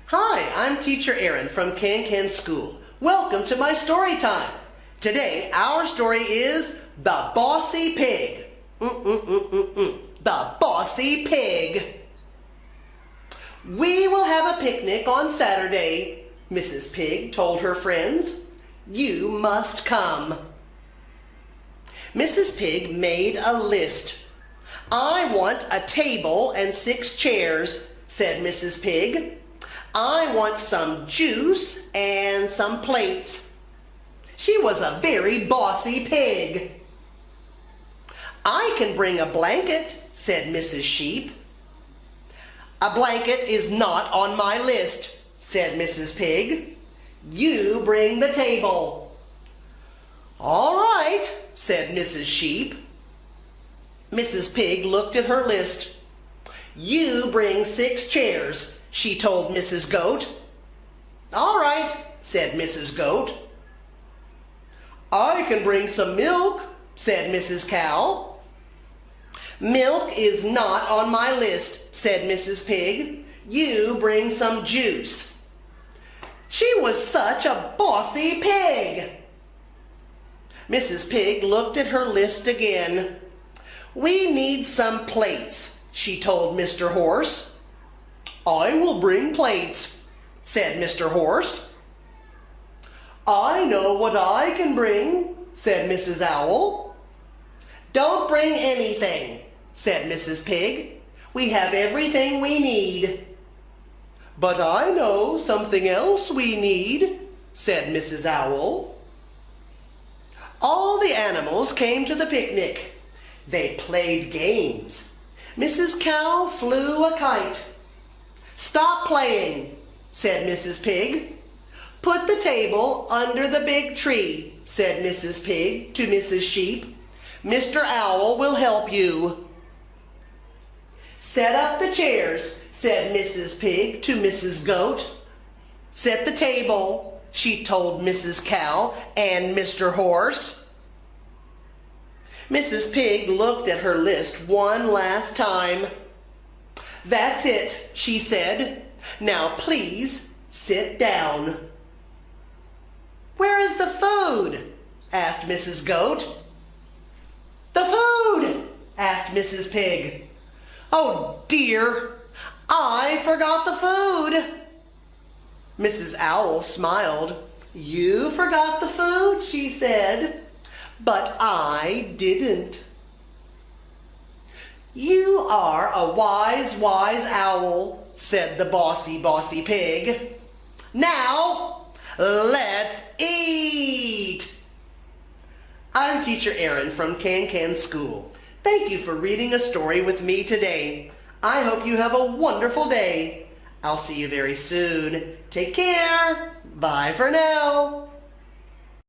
Hi, I'm Teacher Aaron from Can School. Welcome to my story time. Today, our story is The Bossy Pig. The Bossy Pig. We will have a picnic on Saturday, Mrs. Pig told her friends. You must come. Mrs. Pig made a list. I want a table and 6 chairs, said Mrs. Pig. I want some juice and some plates. She was a very bossy pig. I can bring a blanket, said Mrs. Sheep. A blanket is not on my list, said Mrs. Pig. You bring the table. All right, said Mrs. Sheep. Mrs. Pig looked at her list. You bring 6 chairs, she told Mrs. Goat. All right, said Mrs. Goat. I can bring some milk, said Mrs. Cow. Milk is not on my list, said Mrs. Pig. You bring some juice. She was such a bossy pig. Mrs. Pig looked at her list again. We need some plates, she told Mr. Horse. I will bring plates, said Mr. Horse. I know what I can bring, said Mrs. Owl. Don't bring anything, said Mrs. Pig. We have everything we need. But I know something else we need, said Mrs. Owl. All the animals came to the picnic. They played games. Mrs. Cow flew a kite. Stop playing, said Mrs. Pig. Put the table under the big tree, said Mrs. Pig to Mrs. Sheep. Mr. Owl will help you. Set up the chairs, said Mrs. Pig to Mrs. Goat. Set the table, she told Mrs. Cow and Mr. Horse. Mrs. Pig looked at her list one last time. That's it, she said. Now please sit down. Where is the food? Asked Mrs. Goat. The food, asked Mrs. Pig. Oh dear, I forgot the food. Mrs. Owl smiled. You forgot the food, she said. But I didn't. You are a wise owl, said the bossy pig. Now, let's eat! I'm Teacher Aaron from Can School. Thank you for reading a story with me today. I hope you have a wonderful day. I'll see you very soon. Take care. Bye for now.